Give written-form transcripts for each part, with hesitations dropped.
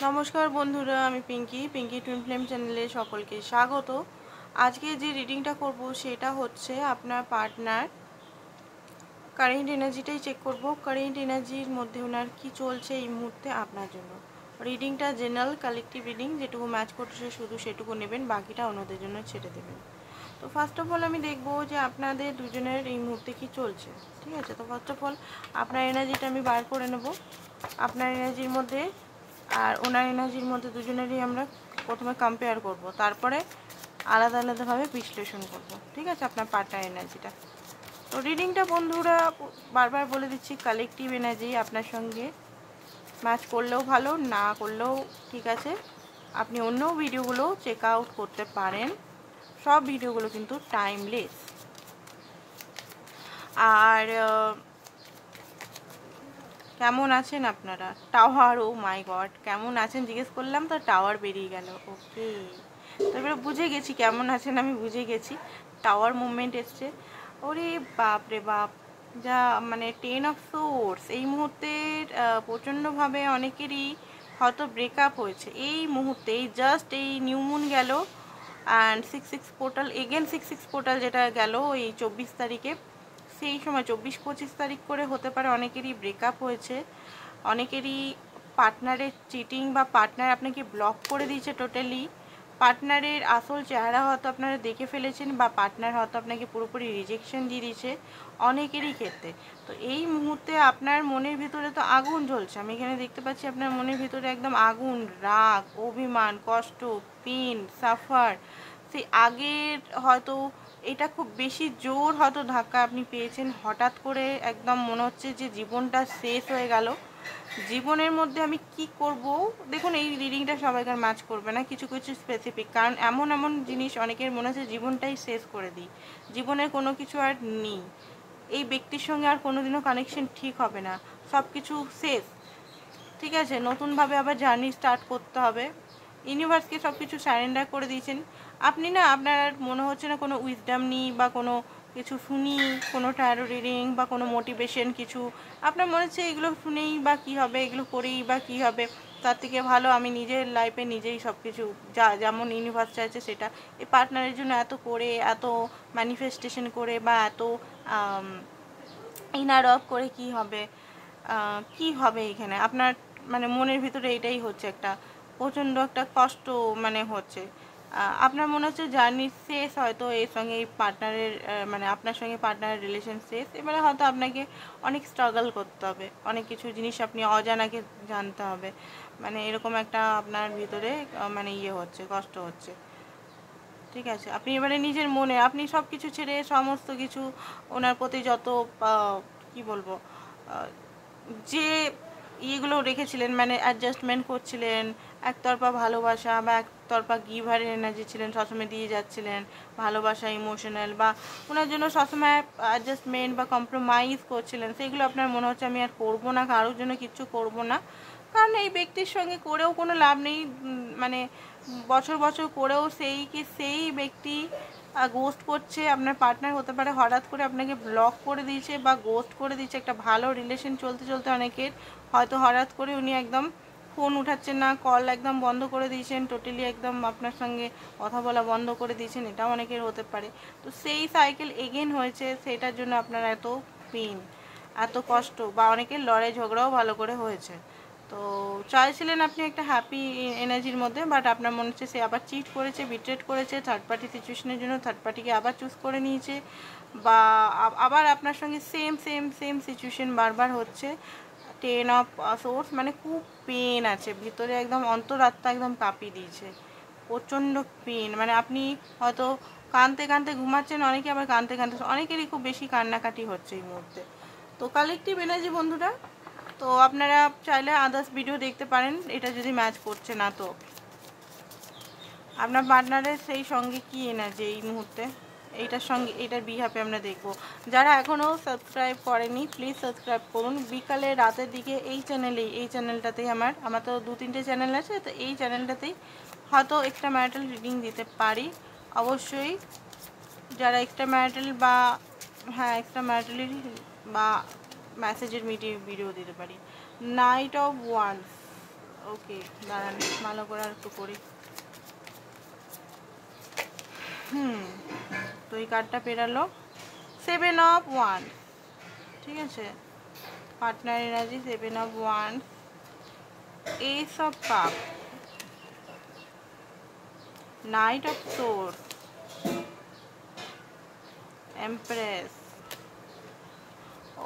নমস্কার বন্ধুরা, আমি পিঙ্কি টুইন ফ্লেম চ্যানেলে সকলকে স্বাগত। আজকে যে রিডিংটা করব সেটা হচ্ছে আপনার পার্টনার কারেন্ট এনার্জিটাই চেক করব। কারেন্ট এনার্জির মধ্যে ওনার কী চলছে এই মুহূর্তে আপনার জন্য। রিডিংটা জেনারেল কালেকটিভ রিডিং, যেটুকু ম্যাচ করছে শুধু সেটুকু নেবেন, বাকিটা অন্যদের জন্য ছেড়ে দেবেন। তো ফার্স্ট অফ অল আমি দেখব যে আপনাদের দুজনের এই মুহূর্তে কী চলছে। ঠিক আছে, তো ফার্স্ট অফ অল আপনার এনার্জিটা আমি বার করে নেব। আপনার এনার্জির মধ্যে আর ওনার এনার্জির মধ্যে দুজনেরই আমরা প্রথমে কম্পেয়ার করব, তারপরে আলাদা আলাদাভাবে বিশ্লেষণ করব। ঠিক আছে, আপনার পার্টনার এনার্জিটা। তো রিডিংটা বন্ধুরা বারবার বলে দিচ্ছি, কালেকটিভ এনার্জি আপনার সঙ্গে ম্যাচ করলেও ভালো, না করলেও ঠিক আছে। আপনি অন্য ভিডিওগুলো চেক আউট করতে পারেন, সব ভিডিওগুলো কিন্তু টাইমলেস। আর কেমন আছেন আপনারা? টাওয়ার, ও মাই গড, কেমন আছেন জিজ্ঞেস করলাম তো টাওয়ার বেরিয়ে গেল। ওকে, তারপরে বুঝে গেছি কেমন আছেন, আমি বুঝে গেছি টাওয়ার মুভমেন্ট এসছে। ওরে বাপ রে বাপ, যা মানে 10 অফ সোর্স এই মুহূর্তে প্রচণ্ডভাবে অনেকেরই হয়তো ব্রেকআপ হয়েছে এই মুহূর্তে। এই জাস্ট এই নিউ মুন গেল অ্যান্ড 6-6 পোর্টাল, এগেন 6-6 পোর্টাল যেটা গেল এই 24 তারিখে, সেই সময় 24-25 তারিখ করে হতে পারে অনেকেরই ব্রেকআপ হয়েছে। অনেকেরই পার্টনারের চিটিং বা পার্টনার আপনাকে ব্লক করে দিয়েছে টোটালি। পার্টনারের আসল চেহারা হয়তো আপনারা দেখে ফেলেছেন, বা পার্টনার হয়তো আপনাকে পুরোপুরি রিজেকশন দিয়ে দিয়েছে অনেকেরই ক্ষেত্রে। তো এই মুহূর্তে আপনার মনের ভিতরে তো আগুন জ্বলছে, আমি এখানে দেখতে পাচ্ছি আপনার মনের ভিতরে একদম আগুন, রাগ, অভিমান, কষ্ট, পেন, সাফার। সেই আগের হয়তো এটা খুব বেশি জোর হয়তো ধাক্কা আপনি পেয়েছেন, হঠাৎ করে একদম মনে হচ্ছে যে জীবনটা শেষ হয়ে গেল। জীবনের মধ্যে আমি কি করব, দেখুন এই রিডিংটা সবাইকার ম্যাচ করবে না, কিছু কিছু স্পেসিফিক, কারণ এমন এমন জিনিস অনেকের মনে হচ্ছে জীবনটাই শেষ করে দিই, জীবনের কোনো কিছু আর নেই, এই ব্যক্তির সঙ্গে আর কোনোদিনও কানেকশন ঠিক হবে না, সব কিছু শেষ। ঠিক আছে, নতুনভাবে আবার জার্নি স্টার্ট করতে হবে। ইউনিভার্সকে সব কিছু সারেন্ডার করে দিয়েছেন আপনি না। আপনার মনে হচ্ছে না কোনো উইজডাম নেই, বা কোনো কিছু শুনি, কোনো ট্যারো রিডিং বা কোনো মোটিভেশন কিছু, আপনার মনে হচ্ছে এগুলো শুনেই বা কী হবে, এগুলো করেই বা কী হবে, তার থেকে ভালো আমি নিজের লাইফে নিজেই সব কিছু যেমন ইউনিভার্স চাইছে সেটা। এই পার্টনারের জন্য এত করে, এত ম্যানিফেস্টেশন করে, বা এত ইনার অফ করে কি হবে, কি হবে এখানে আপনার মানে মনের ভিতরে এটাই হচ্ছে, একটা প্রচণ্ড একটা কষ্ট মানে হচ্ছে। আপনার মনে হচ্ছে জার্নি শেষ, হয়তো এর সঙ্গে এই পার্টনারের মানে আপনার সঙ্গে পার্টনারের রিলেশন শেষ। এবারে হয়তো আপনাকে অনেক স্ট্রাগল করতে হবে, অনেক কিছু জিনিস আপনি অজানাকে জানতে হবে, মানে এরকম একটা আপনার ভিতরে মানে ইয়ে হচ্ছে, কষ্ট হচ্ছে। ঠিক আছে, আপনি এবারে নিজের মনে আপনি সব কিছু ছেড়ে সমস্ত কিছু ওনার প্রতি যত কি বলবো যে ইয়েগুলো রেখেছিলেন, মানে অ্যাডজাস্টমেন্ট করছিলেন, একতরফা ভালোবাসা বা একতরফা গিভারের এনার্জি ছিলেন, সবসময় দিয়ে যাচ্ছিলেন ভালোবাসা, ইমোশনাল, বা ওনার জন্য সবসময় অ্যাডজাস্টমেন্ট বা কম্প্রোমাইজ করছিলেন, সেগুলো আপনার মনে হচ্ছে আমি আর করবো না, কারোর জন্য কিচ্ছু করবো না। কারণ এই ব্যক্তির সঙ্গে করেও কোনো লাভ নেই, মানে বছর বছর করেও সেই ব্যক্তি গোস্ট করছে। আপনার পার্টনার হতে পারে হঠাৎ করে আপনাকে ব্লক করে দিয়েছে বা গোস্ট করে দিয়েছে, একটা ভালো রিলেশন চলতে চলতে অনেকের হয়তো হঠাৎ করে উনি একদম ফোন উঠাচ্ছেন না, কল একদম বন্ধ করে দিয়েছেন, টোটালি একদম আপনার সঙ্গে কথা বলা বন্ধ করে দিয়েছেন, এটাও অনেকের হতে পারে। তো সেই সাইকেল এগেন হয়েছে, সেটার জন্য আপনার এত পেন, এত কষ্ট, বা অনেকের লড়াই ঝগড়াও ভালো করে হয়েছে। তো চাইছিলেন আপনি একটা হ্যাপি এনার্জির মধ্যে, বাট আপনার মনে হচ্ছে সে আবার চিট করেছে, বিট্রেট করেছে, থার্ড পার্টি সিচুয়েশনের জন্য থার্ড পার্টিকে আবার চুজ করে নিয়েছে, বা আবার আপনার সঙ্গে সেম সেম সেম সিচুয়েশন বারবার হচ্ছে। 10 অফ সোর্স, মানে খুব পেন আছে ভিতরে, একদম অন্তরাত্মা একদম কাঁপিয়ে দিয়েছে, প্রচণ্ড পেন, মানে আপনি হয়তো কাঁদতে কাঁদতে ঘুমাচ্ছেন, অনেকে আবার কাঁদতে কাঁদতে, অনেকেরই খুব বেশি কান্নাকাটি হচ্ছে এই মুহূর্তে। তো কালেকটিভ এনার্জি বন্ধুরা, তো আপনারা চাইলে আদার্স ভিডিও দেখতে পারেন, এটা যদি ম্যাচ করছে না। তো আপনার পার্টনারের সেই সঙ্গে কি এনার্জি এই মুহূর্তে, এইটার সঙ্গে এইটার বিহাফে আমরা দেখব। যারা এখনও সাবস্ক্রাইব করেনি প্লিজ সাবস্ক্রাইব করুন। বিকালে রাতের দিকে এই চ্যানেলটাতেই আমার তো 2-3টে চ্যানেল আছে, তো এই চ্যানেলটাতেই হয়তো এক্সট্রা ম্যারিটাল রিডিং দিতে পারি। অবশ্যই যারা এক্সট্রা ম্যারিটাল বা হ্যাঁ এক্সট্রা ম্যারিটালি বা মেসেজের ভিডিও দিতে পারি। নাইট অফ ওয়ান্স, ওকে, দাঁড়ান ভালো করে আর একটু করি। তো এই কার্ডটা পেরালো 7 অফ 1, ঠিক আছে, partner energy 7 of 1, ace of cup, knight of sword, empress.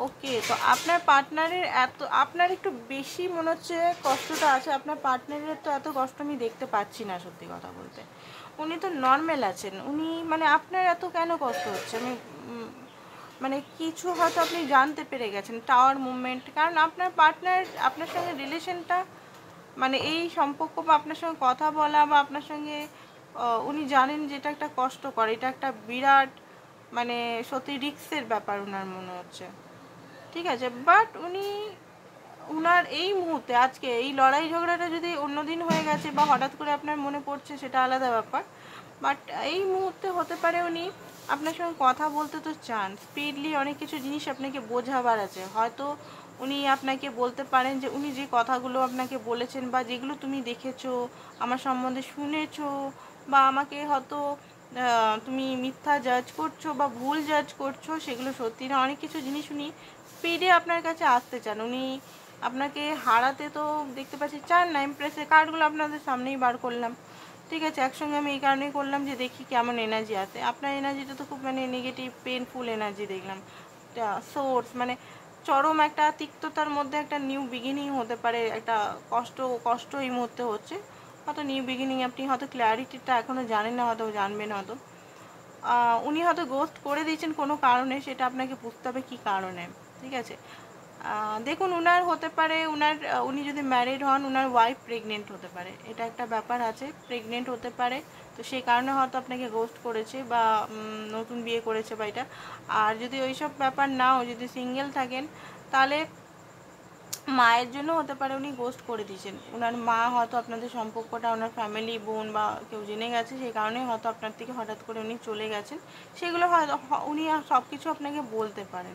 Okay, তো আপনার পার্টনারের আপনার একটু বেশি মনে হচ্ছে কষ্টটা আছে। আপনার পার্টনারের তো এত কষ্ট আমি দেখতে পাচ্ছি না, সত্যি কথা বলতে। উনি তো নর্মাল আছেন, উনি মানে আপনার এত কেন কষ্ট হচ্ছে? আমি মানে কিছু হয়তো আপনি জানতে পেরে গেছেন, টাওয়ার মুভমেন্ট, কারণ আপনার পার্টনার আপনার সঙ্গে রিলেশনটা মানে এই সম্পর্ক বা আপনার সঙ্গে কথা বলা বা আপনার সঙ্গে উনি জানেন যে এটা একটা কষ্টকর, এটা একটা বিরাট মানে সত্যি রিস্কের ব্যাপার ওনার মনে হচ্ছে, ঠিক আছে। বাট উনার এই মুহূর্তে আজকে এই লড়াই ঝগড়াটা যদি অন্যদিন হয়ে গেছে বা হঠাৎ করে আপনার মনে পড়ছে, সেটা আলাদা ব্যাপার। বাট এই মুহূর্তে হতে পারে উনি আপনার সঙ্গে কথা বলতে তো চান, স্পিডলি অনেক কিছু জিনিস আপনাকে বোঝাবার আছে। হয়তো উনি আপনাকে বলতে পারেন যে উনি যে কথাগুলো আপনাকে বলেছেন বা যেগুলো তুমি দেখেছো আমার সম্বন্ধে শুনেছো, বা আমাকে হয়তো তুমি মিথ্যা জাজ করছো বা ভুল জাজ করছো, সেগুলো সত্যি না। অনেক কিছু জিনিস উনি স্পিডে আপনার কাছে আসতে চান, উনি আপনাকে হারাতে তো দেখতে পাচ্ছি চান না। এমপ্রেসের কার্ডগুলো আপনাদের সামনেই বার করলাম, ঠিক আছে, একসঙ্গে আমি এই কারণেই করলাম যে দেখি কেমন এনার্জি আসে। আপনার এনার্জিটা তো খুব মানে নেগেটিভ পেনফুল এনার্জি দেখলাম। সোর্স মানে চরম একটা তিক্ততার মধ্যে একটা নিউ বিগিনিং হতে পারে, একটা কষ্ট এই মুহূর্তে হচ্ছে, হয়তো নিউ বিগিনিং। আপনি হয়তো ক্ল্যারিটিটা এখনও জানেন না, হয়তো জানবেন হয়তো। উনি হয়তো গোস্ট করে দিয়েছেন কোনো কারণে, সেটা আপনাকে বুঝতে হবে কী কারণে, ঠিক আছে। দেখুন, হতে পারে উনি যদি ম্যারিড হন, উনার ওয়াইফ প্রেগনেন্ট হতে পারে, এটা একটা ব্যাপার আছে, প্রেগনেন্ট হতে পারে। তো সেই কারণে হয়তো আপনাকে গোস্ট করেছে বা নতুন বিয়ে করেছে বা এটা। আর যদি ওইসব ব্যাপার নাও, যদি সিঙ্গেল থাকেন, তাহলে মায়ের জন্য হতে পারে উনি গোস্ট করে দিয়েছেন। ওনার মা হয়তো আপনাদের সম্পর্কটা, ওনার ফ্যামিলি, বোন বা কেউ জেনে গেছে, সেই কারণে হয়তো আপনার থেকে হঠাৎ করে উনি চলে গেছেন। সেগুলো হয়তো উনি সব কিছু আপনাকে বলতে পারেন।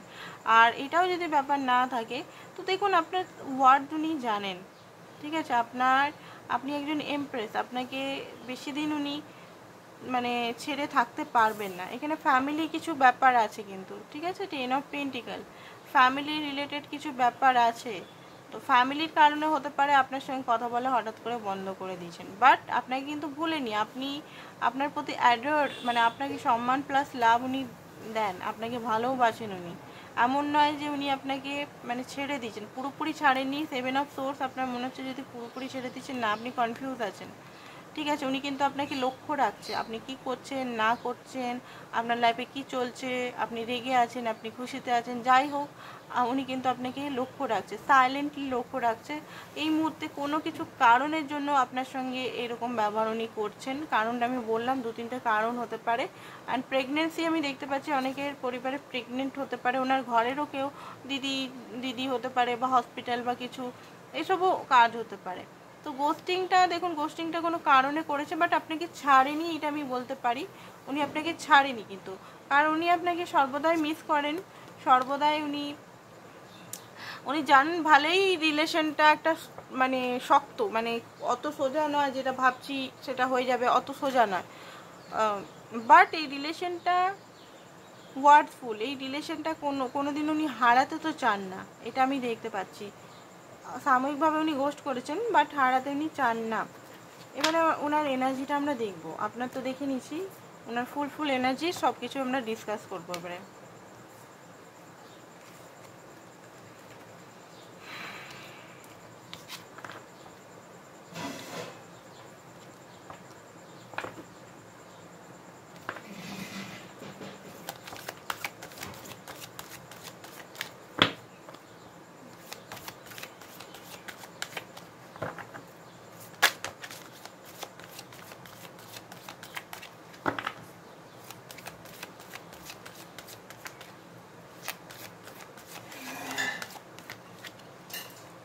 আর এটাও যদি ব্যাপার না থাকে, তো দেখুন আপনার ওয়ার্ড উনি জানেন, ঠিক আছে। আপনি একজন এমপ্রেস, আপনাকে বেশি দিন উনি মানে ছেড়ে থাকতে পারবেন না। এখানে ফ্যামিলি কিছু ব্যাপার আছে কিন্তু, ঠিক আছে, 10 অফ পেন্টিকল, ফ্যামিলি রিলেটেড কিছু ব্যাপার আছে। তো ফ্যামিলির কারণে হতে পারে আপনার সঙ্গে কথা বলা হঠাৎ করে বন্ধ করে দিয়েছেন। বাট আপনাকে কিন্তু ভুলেনি, আপনার প্রতি অ্যাডোর মানে আপনাকে সম্মান প্লাস লাভ উনি দেন, আপনাকে ভালোবাসেন উনি। এমন নয় যে উনি আপনাকে মানে ছেড়ে দিয়েছেন, পুরোপুরি ছাড়েননি। 7 অফ সোর্স, আপনার মনে হচ্ছে যদি পুরোপুরি ছেড়ে দিচ্ছেন না, আপনি কনফিউজ আছেন, ঠিক আছে। উনি কিন্তু আপনাকে লক্ষ্য রাখছে, আপনি কি করছেন না করছেন, আপনার লাইফে কি চলছে, আপনি রেগে আছেন, আপনি খুশিতে আছেন, যাই হোক, উনি কিন্তু আপনাকে লক্ষ্য রাখছে, সাইলেন্টলি লক্ষ্য রাখছে। এই মুহূর্তে কোনো কিছু কারণের জন্য আপনার সঙ্গে এরকম ব্যবহার উনি করছেন। কারণটা আমি বললাম, 2-3টে কারণ হতে পারে। অ্যান্ড প্রেগনেন্সি আমি দেখতে পাচ্ছি, অনেকের পরিবারে প্রেগনেন্ট হতে পারে, ওনার ঘরেরও কেউ দিদি হতে পারে, বা হসপিটাল বা কিছু, এসবও কাজ হতে পারে। তো গোস্টিংটা দেখুন, গোস্টিংটা কোনো কারণে করেছে, বাট আপনাকে ছাড়েনি, এটা আমি বলতে পারি। উনি আপনাকে ছাড়েনি কিন্তু, কারণ উনি আপনাকে সর্বদাই মিস করেন, সর্বদাই উনি জানেন ভালোই রিলেশনটা একটা মানে শক্ত, মানে অত সোজা নয়, যেটা ভাবছি সেটা হয়ে যাবে, অত সোজা নয়। বাট এই রিলেশনটা ওয়ার্ডফুল, এই রিলেশনটা কোনো দিন উনি হারাতে তো চান না, এটা আমি দেখতে পাচ্ছি। সাময়িকভাবে উনি গোস্ট করেছেন, বাট হারাতে উনি চান না। এবারে ওনার এনার্জিটা আমরা দেখব। আপনার তো দেখে নিচ্ছি, ওনার ফুল এনার্জি সব কিছু আমরা ডিসকাস করবো এবারে।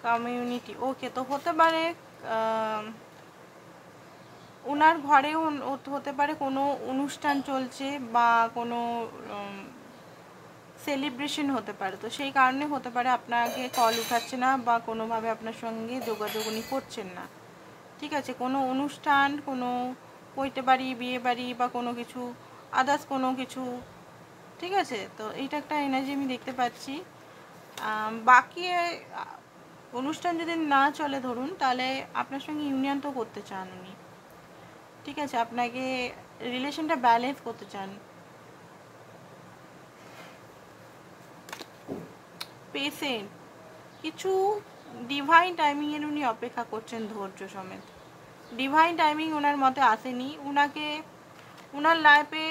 কমিউনিটি, ওকে, তো হতে পারে ওনার ঘরেও হতে পারে কোনো অনুষ্ঠান চলছে, বা কোনো সেলিব্রেশন হতে পারে, তো সেই কারণে হতে পারে আপনাকে কল উঠাচ্ছে না বা কোনোভাবে আপনার সঙ্গে যোগাযোগ উনি করছেন না। ঠিক আছে, কোনো অনুষ্ঠান, কোনো পৈতে বাড়ি, বিয়ে বাড়ি বা কোনো কিছু আদার্স কোনো কিছু, ঠিক আছে। তো এইটা একটা এনার্জি আমি দেখতে পাচ্ছি। বাকি অনুষ্ঠান যদি না চলে ধরুন, তাহলে আপনার সঙ্গে ইউনিয়ন তো করতে চান উনি, ঠিক আছে, আপনাকে রিলেশনটা ব্যালেন্স করতে চান। পেশেন্ট, কিছু ডিভাইন টাইমিংয়ের উনি অপেক্ষা করছেন ধৈর্য সমেত। ডিভাইন টাইমিং ওনার মতে আসেনি, ওনাকে ওনার লাইফে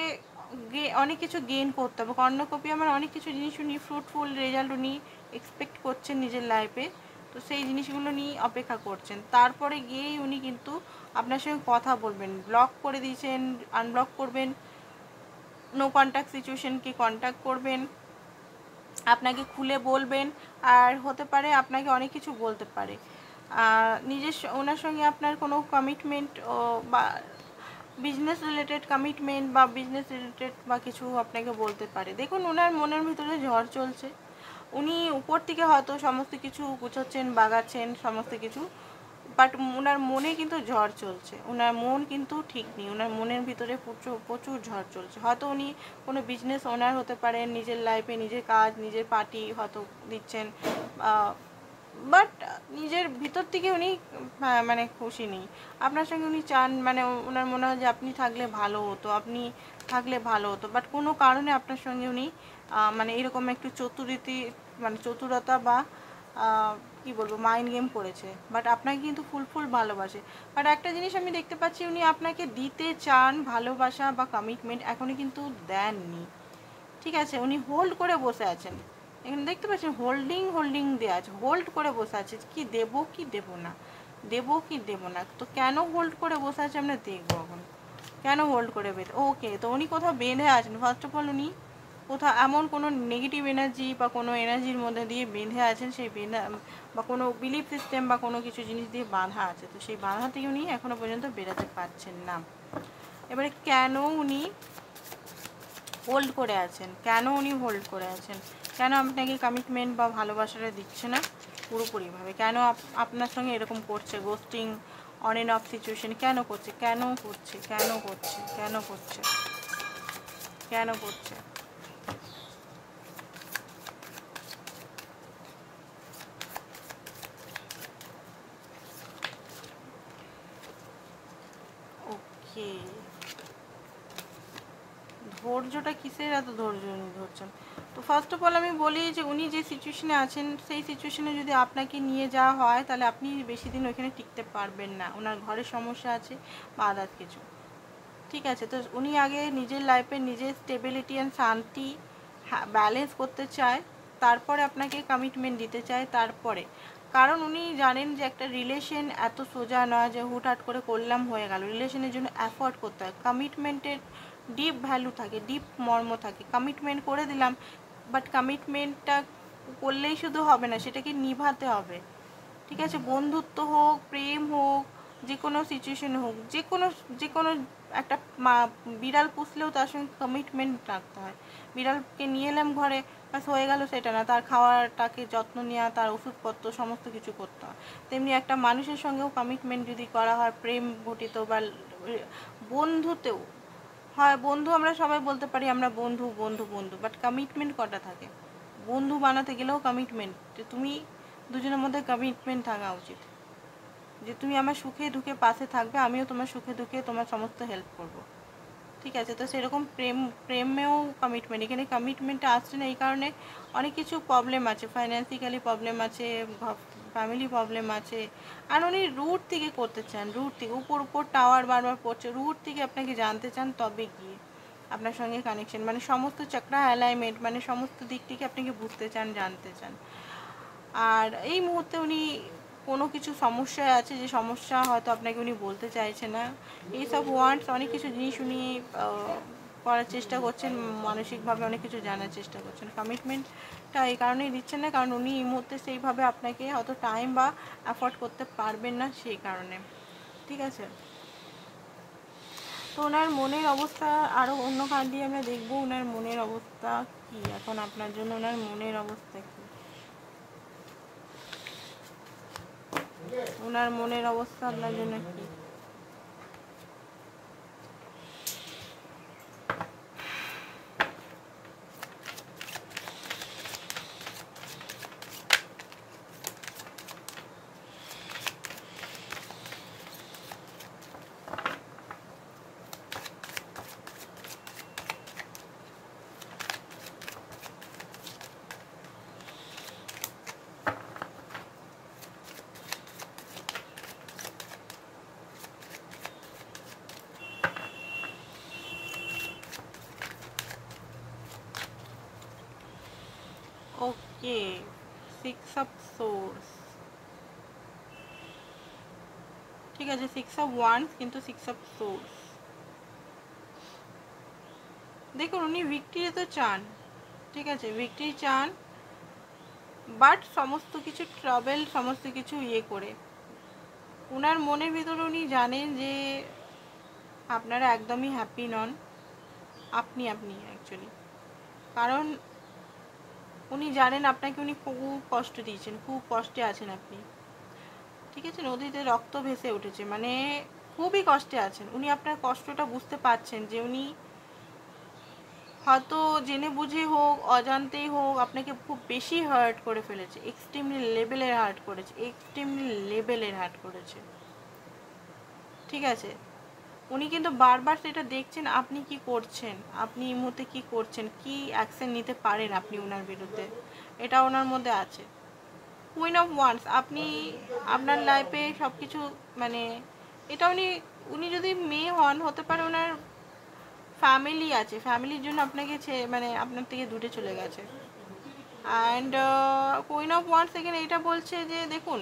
অনেক কিছু গেইন করতে হবে। কর্ণকপি আমার অনেক কিছু জিনিস উনি ফ্রুটফুল রেজাল্ট উনি এক্সপেক্ট করছেন নিজের লাইফে, তো সেই জিনিসগুলো নিয়ে অপেক্ষা করছেন। তারপরে গিয়েই উনি কিন্তু আপনার সঙ্গে কথা বলবেন। ব্লক করে দিয়েছেন, আনব্লক করবেন, নো কন্ট্যাক্ট সিচুয়েশনকে কন্ট্যাক্ট করবেন, আপনাকে খুলে বলবেন। আর হতে পারে আপনাকে অনেক কিছু বলতে পারে, নিজের ওনার সঙ্গে আপনার কোনো কমিটমেন্ট বা বিজনেস রিলেটেড কমিটমেন্ট বা বিজনেস রিলেটেড বা কিছু আপনাকে বলতে পারে। দেখুন, ওনার মনের ভিতরে ঝড় চলছে, উনি উপর থেকে হয়তো সমস্ত কিছু গুছাচ্ছেন, বাগাচ্ছেন সমস্ত কিছু, বাট ওনার মনে কিন্তু ঝড় চলছে, ওনার মন কিন্তু ঠিক নেই, ওনার মনের ভিতরে প্রচুর প্রচুর ঝড় চলছে। হয়তো উনি কোনো বিজনেস ওনার হতে পারেন, নিজের লাইফে নিজের কাজ, নিজের পার্টি হয়তো দিচ্ছেন, বাট নিজের ভিতর থেকে উনি মানে খুশি নেই আপনার সঙ্গে। উনি চান, মানে ওনার মনে হয় যে আপনি থাকলে ভালো হতো, আপনি থাকলে ভালো হতো, বাট কোনো কারণে আপনার সঙ্গে উনি মানে এরকম একটু মানে চতুরতা বা কি বলবো, মাইন্ড গেম করেছে। বাট আপনাকে কিন্তু ফুল ভালোবাসে। বাট একটা জিনিস আমি দেখতে পাচ্ছি, উনি আপনাকে দিতে চান ভালোবাসা বা কমিটমেন্ট, এখনই কিন্তু দেননি, ঠিক আছে। উনি হোল্ড করে বসে আছেন, এখানে দেখতে পাচ্ছেন হোল্ডিং দেওয়া আছে, হোল্ড করে বসে আছে, কি দেবো কি দেবো না, দেবো কি দেবো না। তো কেন হোল্ড করে বসে আছে আমরা দেখবো এখন, কেন হোল্ড করে বেঁধে। ওকে, তো উনি কোথাও বেঁধে আছেন। ফার্স্ট অফ অল উনি কোথাও এমন কোনো নেগেটিভ এনার্জি বা কোনো এনার্জির মধ্যে দিয়ে বেঁধে আছেন, সেই বা কোনো বিলিফ সিস্টেম বা কোনো কিছু জিনিস দিয়ে বাঁধা আছে, তো সেই বাঁধা থেকে উনি এখনও পর্যন্ত বেরোতে পারছেন না। এবারে কেন উনি হোল্ড করে আছেন, কেন উনি হোল্ড করে আছেন, কেন আপনাকে কমিটমেন্ট বা ভালোবাসাটা দিচ্ছে না পুরোপুরিভাবে, কেন আপনার সঙ্গে এরকম করছে, ghosting, on end of situation কেন করছে, কেন করছে, কেন করছে, কেন করছে, কেন করছে। ওকে, ধৈর্যটা কিসের এত ধৈর্য উনি ধরছেন। তো ফার্স্ট অফ অল আমি বলি যে উনি যে সিচুয়েশনে আছেন, সেই সিচুয়েশনে যদি আপনাকে নিয়ে যাওয়া হয়, তাহলে আপনি বেশি দিন ওইখানে টিকতে পারবেন না। ওনার ঘরের সমস্যা আছে বা আদার্স কিছু, ঠিক আছে। তো উনি আগে নিজের লাইফে নিজের স্টেবিলিটি অ্যান্ড শান্তি ব্যালেন্স করতে চায়, তারপরে আপনাকে কমিটমেন্ট দিতে চায়, তারপরে। কারণ উনি জানেন যে একটা রিলেশন এত সোজা নয় যে হুটহাট করে করলাম হয়ে গেল। রিলেশনের জন্য এফোর্ট করতে হয়, কমিটমেন্টের ডিপ ভ্যালু থাকে, ডিপ মর্ম থাকে। কমিটমেন্ট করে দিলাম, বাট কমিটমেন্টটা করলেই শুধু হবে না, সেটাকে নিভাতে হবে, ঠিক আছে। বন্ধুত্ব হোক, প্রেম হোক, যে কোনো সিচুয়েশন হোক, যে কোনো একটা বিড়াল পুষলেও তার সঙ্গে কমিটমেন্ট রাখতে হয়। বিড়ালকে নিয়ে এলাম ঘরে, ব্যাস হয়ে গেল সেটা না, তার খাওয়ারটাকে যত্ন নেওয়া, তার ওষুধপত্র সমস্ত কিছু করতে হয়। তেমনি একটা মানুষের সঙ্গেও কমিটমেন্ট যদি করা হয়, প্রেম ঘটিত বা বন্ধুতেও হয়, বন্ধু আমরা সবাই বলতে পারি আমরা বন্ধু বন্ধু বন্ধু, বাট কমিটমেন্ট কটা থাকে। বন্ধু বানাতে গেলেও কমিটমেন্ট, যে তুমি দুজনের মধ্যে কমিটমেন্ট থাকা উচিত, যে তুমি আমার সুখে দুঃখে পাশে থাকবে, আমিও তোমার সুখে দুঃখে তোমার সমস্ত হেল্প করব, ঠিক আছে। তো সেরকম প্রেমেও কমিটমেন্ট, এখানে কমিটমেন্টটা আসছে না এই কারণে অনেক কিছু প্রবলেম আছে, ফাইন্যান্সিক্যালি প্রবলেম আছে, ফ্যামিলি প্রবলেম আছে। আর উনি রুট থেকে করতে চান, রুট থেকে উপর টাওয়ার বারবার পড়ছে, রুট থেকে আপনাকে জানতে চান, তবে গিয়ে আপনার সঙ্গে কানেকশন, মানে সমস্ত চক্রা অ্যালাইনমেন্ট, মানে সমস্ত দিক থেকে আপনাকে বুঝতে চান, জানতে চান। আর এই মুহূর্তে উনি কোনো কিছু সমস্যায় আছে, যে সমস্যা হয়তো আপনাকে উনি বলতে চাইছে না। এইসব ওয়ার্ডস অনেক কিছু জিনিস উনি করার চেষ্টা করছেন, মানসিকভাবে অনেক কিছু জানার চেষ্টা করছেন। কমিটমেন্টটা এই কারণেই দিচ্ছেন না, কারণ উনি এই মুহূর্তে সেইভাবে আপনাকে হয়তো টাইম বা অ্যাফোর্ড করতে পারবেন না, সেই কারণে, ঠিক আছে। তো ওনার মনের অবস্থা আরও অন্য কান দিয়ে আমরা দেখবো ওনার মনের অবস্থা কি এখন আপনার জন্য ওনার মনের অবস্থা কি? ওনার মনের অবস্থা আপনার জন্য কি? ওকে, 6 অফ সোর্স, ঠিক আছে, 6 অফ ওয়ান্স কিন্তু 6 অফ সোর্স। দেখুন উনি ভিক্টরি তো চান, ঠিক আছে, ভিক্টরি চান, বাট সমস্ত কিছু ট্রাভেল, সমস্ত কিছু করে ওনার মনের ভিতরে উনি জানেন যে আপনারা একদমই হ্যাপি নন, আপনি অ্যাকচুয়ালি, কারণ উনি জানেন আপনাকে উনি খুব কষ্ট দিয়েছেন, খুব কষ্টে আছেন আপনি, ঠিক আছে, নদীতে রক্ত ভেসে উঠেছে, মানে খুবই কষ্টে আছেন উনি। আপনার কষ্টটা বুঝতে পারছেন যে উনি হয়তো জেনে বুঝে হোক অজান্তেই হোক আপনাকে খুব বেশি হার্ট করে ফেলেছে, এক্সট্রিমলি লেভেলের হার্ট করেছে, এক্সট্রিমলি লেভেলের হার্ট করেছে, ঠিক আছে। উনি কিন্তু বারবার সেটা দেখছেন আপনি কি করছেন, আপনি এই মুহূর্তে কী করছেন, কি অ্যাকশন নিতে পারেন আপনি ওনার বিরুদ্ধে, এটা ওনার মধ্যে আছে। কুইন অফ ওয়ান্স, আপনি আপনার লাইফে সব কিছু, মানে এটা উনি উনি যদি মেয়ে হন হতে পারে ওনার ফ্যামিলি আছে, ফ্যামিলির জন্য আপনাকে মানে আপনার থেকে দূরে চলে গেছে। অ্যান্ড কুইন অফ ওয়ান্স এখানে এটা বলছে যে দেখুন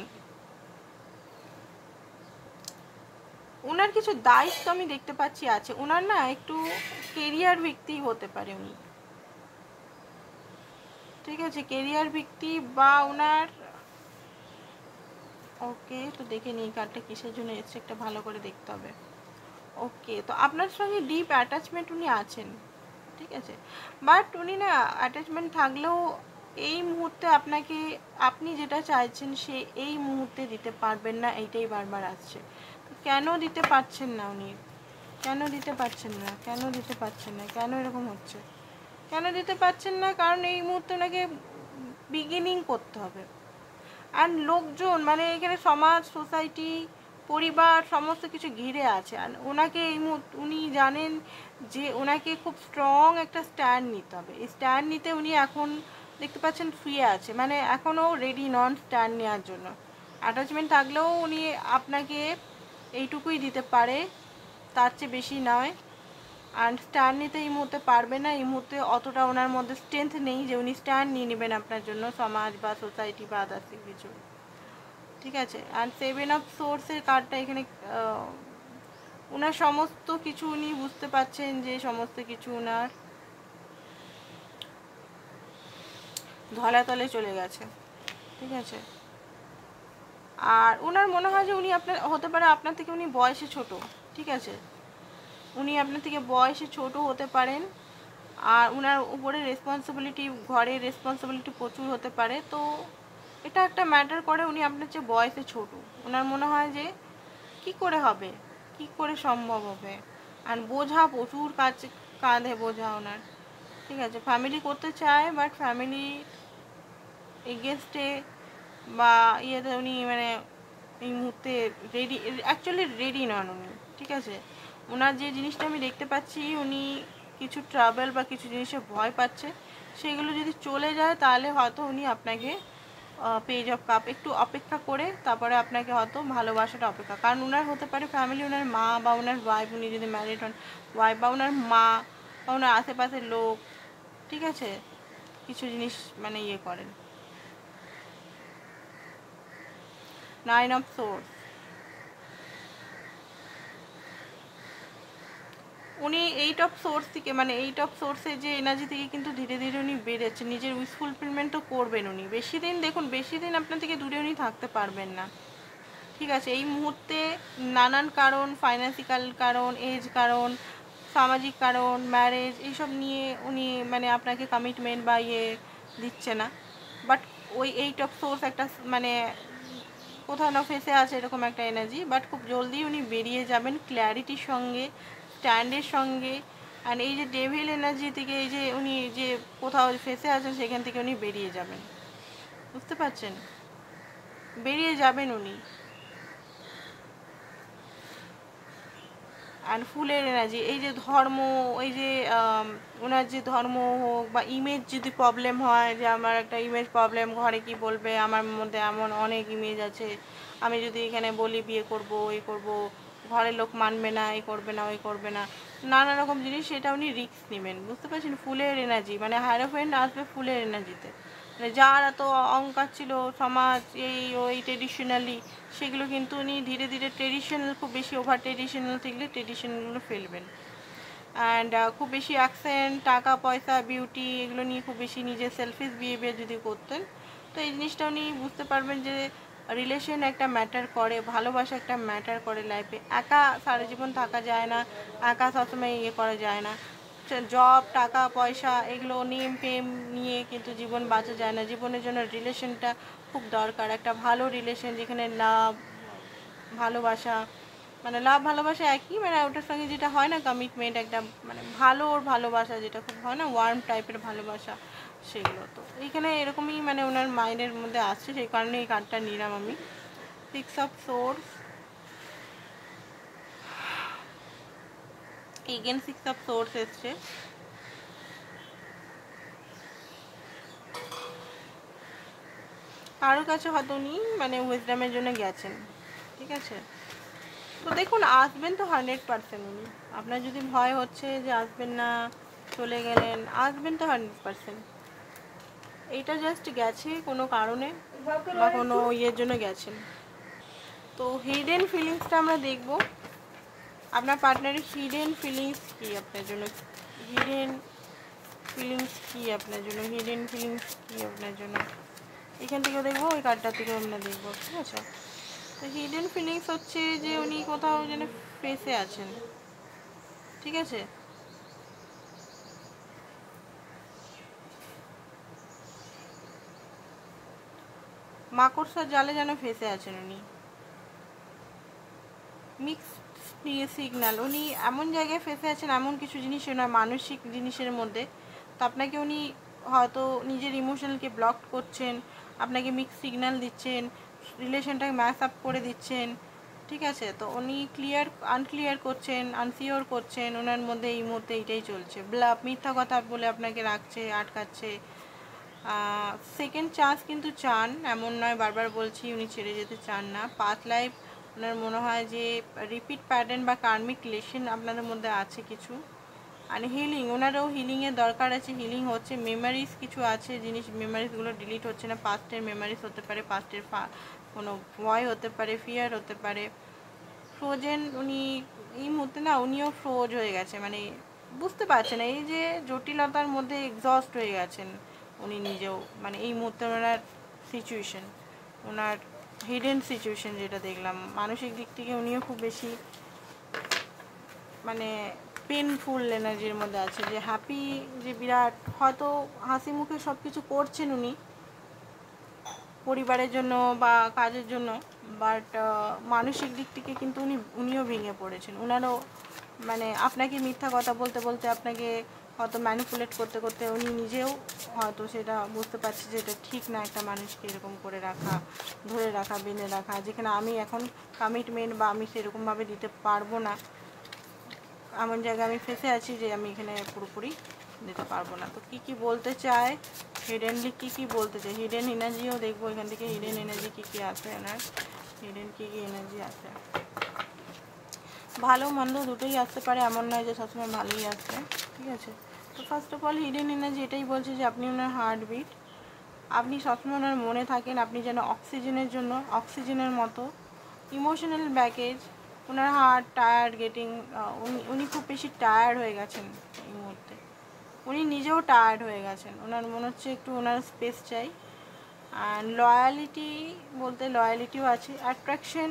ওনার কিছু দায়িত্ব আমি দেখতে পাচ্ছি আছে, ওনার না একটু কেরিয়ার ভিত্তি হতে পারে উনি, ঠিক আছে, কেরিয়ার ভিত্তি বা ওনার, ওকে তো দেখে নিই কার্ডটা কিসের জন্য এসছে, একটা ভালো করে দেখতে হবে। ওকে, তো আপনার সঙ্গে ডিপ অ্যাটাচমেন্ট উনি আছেন, ঠিক আছে, বাট উনি না অ্যাটাচমেন্ট থাকলেও এই মুহূর্তে আপনাকে, আপনি যেটা চাইছেন সে এই মুহূর্তে দিতে পারবেন না, এইটাই বারবার আসছে। কেন দিতে পারছেন না উনি, কেন দিতে পারছেন না, কেন দিতে পারছেন না, কেন এরকম হচ্ছে, কেন দিতে পারছেন না? কারণ এই মুহূর্তে ওনাকে বিগিনিং করতে হবে। অ্যান্ড লোকজন, মানে এখানে সমাজ, সোসাইটি, পরিবার সমস্ত কিছু ঘিরে আছে, আর ওনাকে এই উনি জানেন যে ওনাকে খুব স্ট্রং একটা স্ট্যান্ড নিতে হবে। এই স্ট্যান্ড নিতে উনি এখন দেখতে পাচ্ছেন শুয়ে আছে, মানে এখনও রেডি নন স্ট্যান্ড নেওয়ার জন্য। অ্যাটাচমেন্ট থাকলেও উনি আপনাকে এইটুকুই দিতে পারে, তার চেয়ে বেশি নয়। অ্যান্ড স্ট্যান্ড নিতে এই মুহূর্তে পারবে না, এই মুহূর্তে অতটা ওনার মধ্যে স্ট্রেংথ নেই যে উনি স্ট্যান্ড নিয়ে নেবেন আপনার জন্য, সমাজ বা সোসাইটি বা আদার্স কিছু, ঠিক আছে। অ্যান্ড 7 অফ সোর্সের কার্ডটা এখানে ওনার সমস্ত কিছু উনি বুঝতে পারছেন যে সমস্ত কিছু ওনার ধলাতলে চলে গেছে, ঠিক আছে। আর ওনার মনে হয় যে উনি আপনার হতে পারে আপনার থেকে উনি বয়সে ছোট, ঠিক আছে, উনি আপনার থেকে বয়সে ছোট হতে পারেন, আর ওনার উপরে রেসপন্সিবিলিটি, ঘরের রেসপন্সিবিলিটি প্রচুর হতে পারে, তো এটা একটা ম্যাটার করে উনি আপনার চেয়ে বয়সে ছোট। ওনার মনে হয় যে কি করে হবে, কি করে সম্ভব হবে, আর বোঝা প্রচুর কাঁধে বোঝা ওনার, ঠিক আছে। ফ্যামিলি করতে চায় বাট ফ্যামিলি এগেনস্টে বা ইয়েতে উনি মানে এই মুহূর্তে রেডি, অ্যাকচুয়ালি রেডি নন উনি, ঠিক আছে। ওনার যে জিনিসটা আমি দেখতে পাচ্ছি উনি কিছু ট্রাভেল বা কিছু জিনিসে ভয় পাচ্ছে, সেগুলো যদি চলে যায় তাহলে হয়তো উনি আপনাকে পেজ অফ কাপ একটু অপেক্ষা করে তারপরে আপনাকে হয়তো ভালোবাসাটা অপেক্ষা, কারণ ওনার হতে পারে ফ্যামিলি, ওনার মা বা ওনার ওয়াইফ, উনি যদি ম্যারিড হন ওয়াইফ বা ওনার মা বা ওনার আশেপাশের লোক, ঠিক আছে, কিছু জিনিস মানে করেন। 9 অফ সোর্স, উনি 8 অফ সোর্স থেকে, মানে 8 অফ সোর্সের যে এনার্জি থেকে কিন্তু ধীরে ধীরে উনি বেড়েছে, নিজের উইশ ফুলফিলমেন্ট তো করবেন উনি, বেশি দিন দেখুন বেশি দিন আপনার থেকে দূরে উনি থাকতে পারবেন না, ঠিক আছে। এই মুহূর্তে নানান কারণ, ফাইন্যান্সিক্যাল কারণ, এজ কারণ, সামাজিক কারণ, ম্যারেজ এইসব নিয়ে উনি মানে আপনাকে কমিটমেন্ট বা দিচ্ছে না। বাট ওই 8 অফ সোর্স একটা মানে কোথাও না ফেসে আছে এরকম একটা এনার্জি, বাট খুব জলদি উনি বেরিয়ে যাবেন ক্ল্যারিটির সঙ্গে, স্ট্যান্ডের সঙ্গে। অ্যান্ড এই যে ডেভিল এনার্জি থেকে এই যে উনি যে কোথাও ফেসে আছেন সেখান থেকে উনি বেরিয়ে যাবেন, বুঝতে পারছেন? বেরিয়ে যাবেন উনি। অ্যান্ড ফুলের এনার্জি, এই যে ধর্ম, এই যে ওনার যে ধর্ম হোক বা ইমেজ যদি প্রবলেম হয়, যে আমার একটা ইমেজ প্রবলেম, ঘরে কি বলবে, আমার মধ্যে এমন অনেক ইমেজ আছে, আমি যদি এখানে বলি বিয়ে করব, এই করব, ঘরের লোক মানবে না, এই করবে না, ওই করবে না, নানা রকম জিনিস, সেটা উনি রিস্ক নেবেন, বুঝতে পারছেন? ফুলের এনার্জি মানে হায়ারোফেন্ট আসবে ফুলের এনার্জিতে। মানে যার এত অহংকার ছিল সমাজ এই ওই ট্রেডিশনালি, সেগুলো কিন্তু উনি ধীরে ধীরে ট্রেডিশনাল, খুব বেশি ওভার ট্রেডিশনাল থাকলে ট্রেডিশনালগুলো ফেলবেন। অ্যান্ড খুব বেশি অ্যাকসেন্ট, টাকা পয়সা, বিউটি, এগুলো নিয়ে খুব বেশি নিজের সেলফিশ বিহেভিয়ার যদি করতেন, তো এই জিনিসটা উনি বুঝতে পারবেন যে রিলেশন একটা ম্যাটার করে, ভালোবাসা একটা ম্যাটার করে লাইফে। একা সারা জীবন থাকা যায় না, একা সবসময় করা যায় না। জব, টাকা পয়সা, এগুলো নেম ফেম নিয়ে কিন্তু জীবন বাঁচা যায় না। জীবনের জন্য রিলেশনটা খুব দরকার, একটা ভালো রিলেশন যেখানে লাভ, ভালোবাসা, মানে লাভ ভালোবাসা একই, মানে ওটার সঙ্গে যেটা হয় না কমিটমেন্ট, একটা মানে ভালোবাসা যেটা খুব হয় না, ওয়ার্ম টাইপের ভালোবাসা, সেগুলো। তো এইখানে এরকমই মানে ওনার মাইন্ডের মধ্যে আসছে, সেই কারণে এই কার্ডটা নিলাম আমি। 6 of swords, again 6 of swords এসছে। কারোর কাছে হয়তো উনি মানে উইজডমের জন্য গেছেন, ঠিক আছে? তো দেখুন আসবেন তো 100%। উনি, আপনার যদি ভয় হচ্ছে যে আসবেন না, চলে গেলেন, আসবেন তো 100%। এইটা জাস্ট গেছে কোনো কারণে বা কোনো ইয়ের জন্য গেছেন। তো হিডেন ফিলিংসটা আমরা দেখব, আপনার পার্টনারের হিডেন ফিলিংস কী আপনার জন্য, হিডেন ফিলিংস কী আপনার জন্য, হিডেন ফিলিংস কী আপনার জন্য। এখান থেকেও দেখবো, ওই কার্ডটা থেকেও আমরা দেখবো, ঠিক আছে? তো হিডেন ফিলিংস হচ্ছে যে উনি কোথাও যেন ফেসে আছেন, ঠিক আছে? মাকড়সার জালে যেন ফেসে আছেন উনি। মিক্সড সিগন্যাল, উনি এমন জায়গায় ফেসে আছেন, এমন কিছু জিনিস ওনার মানসিক জিনিসের মধ্যে। তো আপনাকে উনি হয়তো নিজের ইমোশনালকে ব্লক করছেন, আপনাকে মিক্স সিগন্যাল দিচ্ছেন, রিলেশনটাকে ম্যাচ আপ করে দিচ্ছেন, ঠিক আছে? তো উনি আনক্লিয়ার করছেন, আনসিওর করছেন, ওনার মধ্যে এই মুহূর্তে এইটাই চলছে। মিথ্যা কথা বলে আপনাকে রাখছে, আটকাচ্ছে। সেকেন্ড চান্স কিন্তু চান, এমন নয়, বারবার বলছি উনি ছেড়ে যেতে চান না। পাস্ট লাইফ ওনার মনে হয় যে রিপিট প্যাটার্ন বা কার্মিক লেসন আপনাদের মধ্যে আছে কিছু। আর হিলিং, ওনারও হিলিংয়ের দরকার আছে, হিলিং হচ্ছে। মেমারিজ কিছু আছে, জিনিস মেমারিজগুলো ডিলিট হচ্ছে না, পাস্টের মেমারিজ হতে পারে, পাস্টের কোনো ভয় হতে পারে, ফিয়ার হতে পারে। ফ্রোজেন, উনি এই মুহূর্তে না উনিও ফ্রোজ হয়ে গেছে, মানে বুঝতে পারছেন এই যে জটিলতার মধ্যে এক্সস্ট হয়ে গেছেন উনি নিজেও, মানে এই মুহূর্তে ওনার সিচুয়েশন, ওনার হিডেন সিচুয়েশন যেটা দেখলাম, মানসিক দিক থেকে উনিও খুব বেশি মানে পেনফুল এনার্জির মধ্যে আছে। যে হ্যাপি, যে বিরাট হয়তো হাসি মুখে সব কিছু করছেন উনি পরিবারের জন্য বা কাজের জন্য, বাট মানসিক দিক থেকে কিন্তু উনিও ভেঙে পড়েছেন। ওনারও মানে আপনাকে মিথ্যা কথা বলতে বলতে, আপনাকে হয়তো ম্যানিপুলেট করতে করতে উনি নিজেও হয়তো সেটা বুঝতে পারছে যে এটা ঠিক না, একটা মানুষকে এরকম করে রাখা, ধরে রাখা, বেঁধে রাখা, যেখানে আমি এখন কমিটমেন্ট বা আমি সেরকমভাবে দিতে পারবো না, এমন জায়গায় আমি ফেসে আছি যে আমি এখানে পুরোপুরি দিতে পারবো না। তো কী বলতে চায় হিডেনলি, কী বলতে চায়, হিডেন এনার্জিও দেখবো এখান থেকে, হিডেন এনার্জি কী আছে এনার, হিডেন কী এনার্জি আছে। ভালো মন্দ দুটোই আসতে পারে, এমন নয় যে সবসময় ভালোই আসবে, ঠিক আছে? তো first of all hidden energy এটাই বলছে যে আপনি ওনার হার্টবিট, আপনি সবসময় ওনার মনে থাকেন, আপনি যেন অক্সিজেনের জন্য, অক্সিজেনের মতো ইমোশনাল ব্যাগেজ। ওনার হার্ট টায়ার্ড গেটিং, উনি খুব বেশি টায়ার্ড হয়ে গেছেন এই মুহূর্তে, উনি নিজেও টায়ার্ড হয়ে গেছেন, ওনার মনে হচ্ছে একটু ওনার স্পেস চাই। অ্যান্ড লয়ালিটি বলতে লয়ালিটিও আছে, অ্যাট্রাকশন,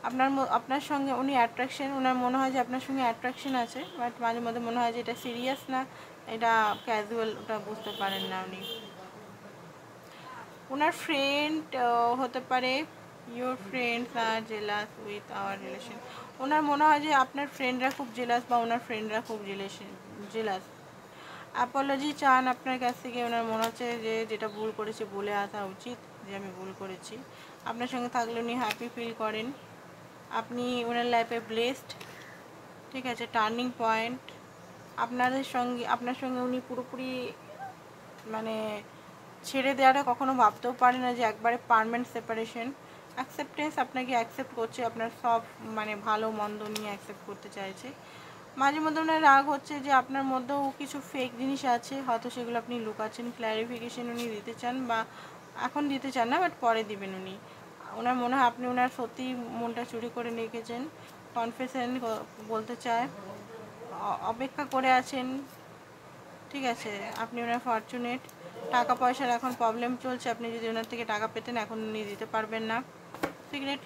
আপনার সঙ্গে উনি অ্যাট্রাকশন, ওনার মনে হয় যে আপনার সঙ্গে অ্যাট্রাকশন আছে, বাট মাঝে মধ্যে মনে হয় যে এটা সিরিয়াস না, এটা ক্যাজুয়াল, ওটা বুঝতে পারেন না উনি। ওনার ফ্রেন্ড হতে পারে, your friends are jealous with our relation. ওনার মনে হয় যে আপনার ফ্রেন্ডরা খুব জেলাস, বা ওনার ফ্রেন্ডরা খুব জেলাস। অ্যাপোলজি চান আপনার কাছ থেকে। ওনার মনে হচ্ছে যে যেটা ভুল করেছে বলে আসা উচিত, যে আমি ভুল করেছি। আপনার সঙ্গে থাকলে উনি হ্যাপি ফিল করেন, আপনি ওনার লাইফে ব্লেসড, ঠিক আছে। টার্নিং পয়েন্ট আপনার সঙ্গে উনি পুরোপুরি মানে ছেড়ে দেওয়াটা কখনো ভাবতেও পারে না যে একবারে পারমানেন্ট সেপারেশন। অ্যাকসেপ্টেন্স, আপনাকে অ্যাকসেপ্ট করছে, আপনার সব মানে ভালো মন্দ নিয়ে অ্যাকসেপ্ট করতে চাইছে। মাঝে মধ্যে ওনার রাগ হচ্ছে যে আপনার মধ্যেও কিছু ফেক জিনিস আছে, হয়তো সেগুলো আপনি লুকাচ্ছেন। ক্ল্যারিফিকেশন উনি দিতে চান, বা এখন দিতে চান না, বাট পরে দিবেন উনি। ওনার মনে হয় আপনি ওনার সত্যি মনটা চুরি করে রেখেছেন। কনফেশন বলতে চায়, অপেক্ষা করে আছেন, ঠিক আছে। আপনি ওনার ফরচুনেট। টাকা পয়সার এখন প্রবলেম চলছে, আপনি যদি ওনার থেকে টাকা পেতেন এখন উনি দিতে পারবেন না। সিক্রেট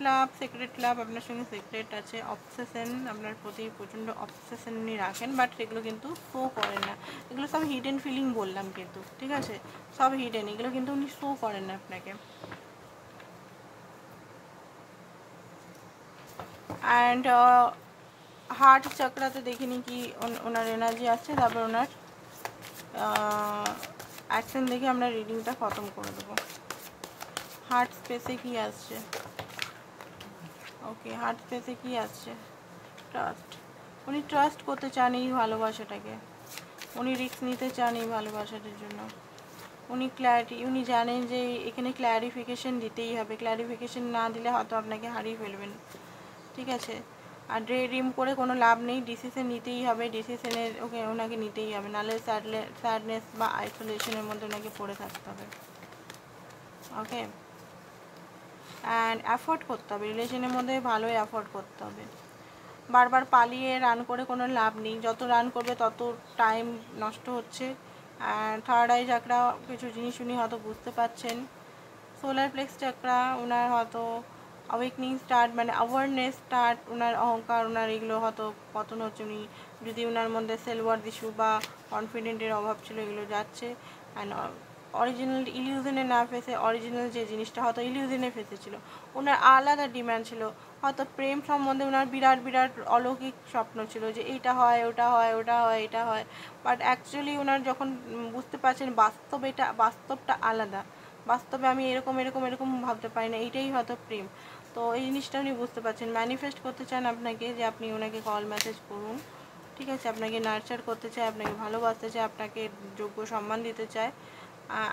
লাভ আপনার সঙ্গে সিক্রেট আছে। অবসেশন, আপনার প্রতি প্রচণ্ড অবসেশন উনি রাখেন, বাট সেগুলো কিন্তু শো করেন না। এগুলো সব হিডেন ফিলিং বললাম কিন্তু, ঠিক আছে, সব হিডেন, এগুলো কিন্তু উনি শো করেন না আপনাকে। অ্যান্ড হার্ট চক্রাতে দেখিনি কি ওনার এনার্জি আসছে। তারপর ওনার অ্যাকশন দেখে আমরা রিডিংটা খতম করে দেবো। হার্ট স্পেসে কি আসছে? ওকে, হার্ট স্পেসে কি আসছে? ট্রাস্ট। উনি ট্রাস্ট করতে চান এই ভালোবাসাটাকে, উনি রিস্ক নিতে চান এই ভালোবাসাটার জন্য। উনি জানেন যে এখানে ক্ল্যারিফিকেশন দিতেই হবে, ক্ল্যারিফিকেশন না দিলে হয়তো আপনাকে হারিয়ে ফেলবেন, ঠিক আছে। আর ড্রিম করে কোনো লাভ নেই, ডিসিশন নিতেই হবে, ডিসিশনের ওনাকে নিতেই হবে, নাহলে স্যাডনেস বা আইসোলেশনের মধ্যে ওনাকে পড়ে থাকতে হবে। ওকে, অ্যান্ড অ্যাফোর্ড করতে হবে, রিলেশনের মধ্যে ভালোই অ্যাফোর্ড করতে হবে। বারবার পালিয়ে রান করে কোনো লাভ নেই, যত রান করবে তত টাইম নষ্ট হচ্ছে। অ্যান্ড থার্ড আই চাকরা কিছু জিনিস উনি হয়তো বুঝতে পারছেন। সোলার প্লেক্স চাকরা ওনার হয়তো অ্যাওয়েকনিং স্টার্ট, মানে অ্যাওয়ারনেস স্টার্ট, ওনার অহংকার, ওনার এগুলো হয়তো পতন হচ্ছে। উনি যদি ওনার মধ্যে সেলওয়ার্থ ইস্যু বা কনফিডেন্টের অভাব ছিল, এগুলো যাচ্ছে। অ্যান্ড অরিজিনাল ইলিউশনে না ফেসে, অরিজিনাল যে জিনিসটা হয়তো ইলিউশনে ফেসেছিল। ওনার আলাদা ডিম্যান্ড ছিল, হয়তো প্রেম সম্বন্ধে ওনার বিরাট বিরাট অলৌকিক স্বপ্ন ছিল যে এইটা হয়, ওটা হয়, ওটা হয়, এটা হয়। বাট অ্যাকচুয়ালি ওনার যখন বুঝতে পারছেন বাস্তবটা আলাদা, বাস্তবে আমি এরকম এরকম এরকম ভাবতে পারি না, এইটাই হয়তো প্রেম। তো এই জিনিসটা উনি বুঝতে পারছেন, ম্যানিফেস্ট করতে চান আপনাকে যে আপনি ওনাকে কল মেসেজ করুন, ঠিক আছে। আপনাকে নার্চার করতে চায়, আপনাকে ভালোবাসতে চায়, আপনাকে যোগ্য সম্মান দিতে চায়।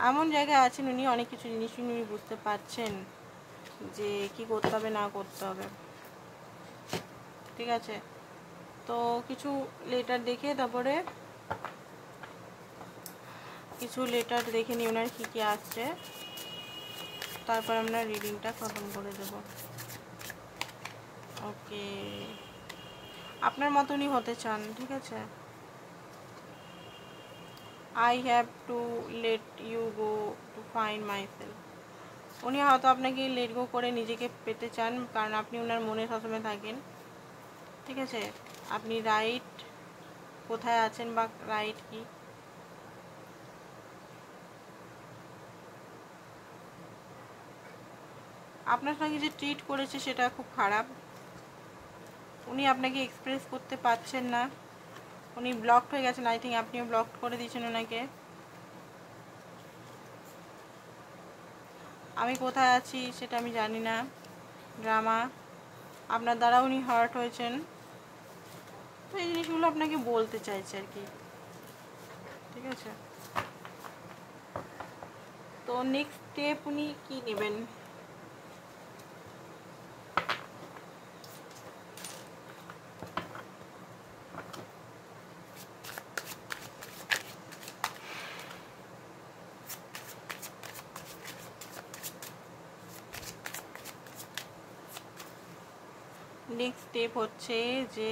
এমন জায়গায় আছেন উনি, অনেক কিছু জিনিস উনি বুঝতে পারছেন যে কি করতে হবে না করতে হবে, ঠিক আছে। তো কিছু লেটার দেখে তারপরে কিছু লেটার দেখে নিই ওনার কী কী আসছে, তারপর আমরা রিডিংটা খতম করে দেব। ওকে, আপনার মতনই হতে চান, ঠিক আছে। I have to let you go to find myself. উনি হয়তো আপনাকে লেট গো করে নিজেকে পেতে চান, কারণ আপনি ওনার মনে সবসময় থাকেন, ঠিক আছে। আপনি রাইট কোথায় আছেন বা রাইট কি, আপনার সঙ্গে যে ট্রিট করেছে সেটা খুব খারাপ। উনি আপনাকে এক্সপ্রেস করতে পারছেন না, উনি ব্লকড হয়ে গেছেন। আই থিঙ্ক আপনিও ব্লক করে দিয়েছেন ওনাকে। আমি কোথায় আছি সেটা আমি জানি না, ড্রামা। আপনার দ্বারা উনি হার্ট হয়েছেন, তো এই জিনিসগুলো আপনাকে বলতে চাইছে আর কি, ঠিক আছে। তো নেক্সট স্টেপ উনি কী নেবেন? নেক্সট স্টেপ হচ্ছে যে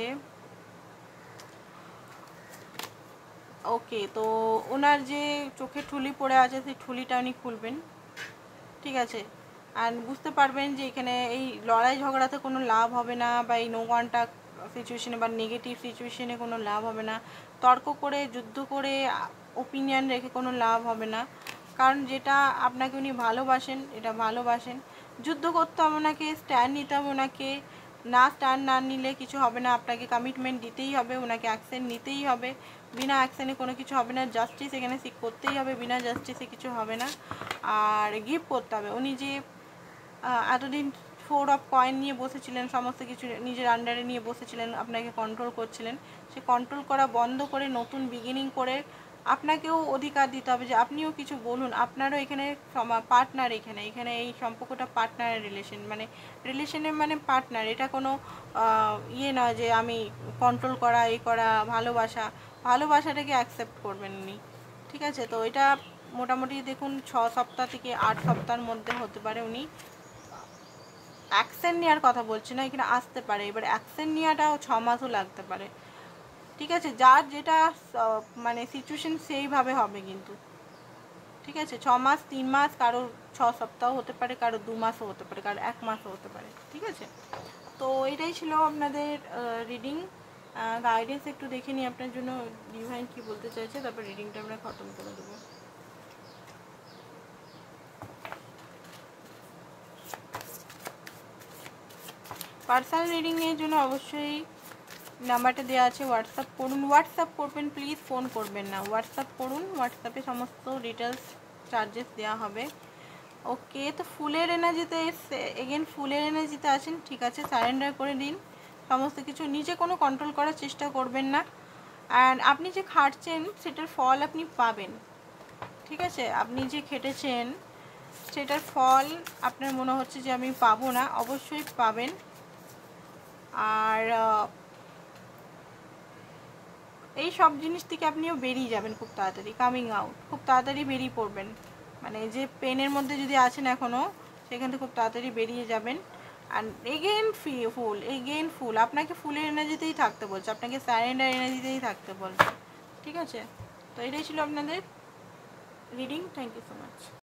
ওকে, তো ওনার যে চোখে ঠুলি পড়ে আছে সেই ঠুলিটা উনি খুলবেন, ঠিক আছে। অ্যান্ড বুঝতে পারবেন যে এখানে এই লড়াই ঝগড়াতে কোনো লাভ হবে না, বা এই নো কন্টাক্ট সিচুয়েশনে বা নেগেটিভ সিচুয়েশনে কোনো লাভ হবে না, তর্ক করে যুদ্ধ করে ওপিনিয়ন রেখে কোনো লাভ হবে না। কারণ যেটা আপনাকে উনি ভালোবাসেন, এটা ভালোবাসেন, যুদ্ধ করতে হবে ওনাকে, স্ট্যান্ড নিতে হবে ওনাকে, না স্ট্যান্ড না নিলে কিছু হবে না, আপনাকে কমিটমেন্ট দিতেই হবে, ওনাকে অ্যাকশন নিতেই হবে, বিনা অ্যাকশনে কোনো কিছু হবে না, জাস্টিস এখানে সিক করতেই হবে, বিনা জাস্টিসে কিছু হবে না। আর গিভ করতে হবে, উনি যে এতদিন 4 অফ কয়েন নিয়ে বসেছিলেন, সমস্ত কিছু নিজের আন্ডারে নিয়ে বসেছিলেন, আপনাকে কন্ট্রোল করছিলেন, সে কন্ট্রোল করা বন্ধ করে নতুন বিগিনিং করে আপনাকেও অধিকার দিতে হবে যে আপনিও কিছু বলুন। আপনারও এখানে পার্টনার, এখানে এখানে এই সম্পর্কটা পার্টনারের রিলেশন, মানে রিলেশনের মানে পার্টনার, এটা কোনো ইয়ে নয় যে আমি কন্ট্রোল করা, এই করা, ভালোবাসা, ভালোবাসাটাকে অ্যাকসেপ্ট করবেন উনি। ঠিক আছে, তো এটা মোটামুটি দেখুন 6 সপ্তাহ থেকে 8 সপ্তাহের মধ্যে হতে পারে উনি অ্যাকশন নেওয়ার কথা বলছি না, এখানে আসতে পারে। এবার অ্যাকশন নেওয়াটাও 6 মাসও লাগতে পারে। ঠিক আছে, যার যেটা মানে সিচুয়েশন সেইভাবে হবে কিন্তু। ঠিক আছে, 6 মাস, 3 মাস, কারো 6 সপ্তাহ হতে পারে, কারো 2 মাসও হতে পারে, কারো 1 মাসও হতে পারে। ঠিক আছে, তো এটাই ছিল আপনাদের রিডিং গাইডেন্স। একটু দেখে নিই আপনার জন্য ডিভাইন কি বলতে চাইছে, তারপর রিডিংটা আমরা খতম করে দেবো। পার্সোনাল রিডিং এর জন্য অবশ্যই নাম্বারটা দেওয়া আছে, হোয়াটসঅ্যাপ করুন। হোয়াটসঅ্যাপ করবেন প্লিজ, ফোন করবেন না, হোয়াটসঅ্যাপ করুন, হোয়াটসঅ্যাপে সমস্ত ডিটেলস চার্জেস দেওয়া হবে। ওকে, তো ফুলের এনার্জিতে এগেন ফুলের এনার্জিতে আছেন, ঠিক আছে, সারেন্ডার করে দিন সমস্ত কিছু, নিজে কোনো কন্ট্রোল করার চেষ্টা করবেন না। অ্যান্ড আপনি যে খাটছেন সেটার ফল আপনি পাবেন। ঠিক আছে, আপনি যে খেটেছেন সেটার ফল আপনার মনে হচ্ছে যে আমি পাবো না, অবশ্যই পাবেন। আর এই সব জিনিস থেকে আপনিও বেরিয়ে যাবেন খুব তাড়াতাড়ি, কামিং আউট, খুব তাড়াতাড়ি বেরিয়ে পড়বেন। মানে যে পেনের মধ্যে যদি আছেন এখনও, সেখান থেকে খুব তাড়াতাড়ি বেরিয়ে যাবেন। অ্যান্ড এগেন ফুল, আপনাকে ফুলের এনার্জিতেই থাকতে বলছে, আপনাকে সারেন্ডার এনার্জিতেই থাকতে বলছে। ঠিক আছে, তো এটাই ছিল আপনাদের reading. Thank you so much.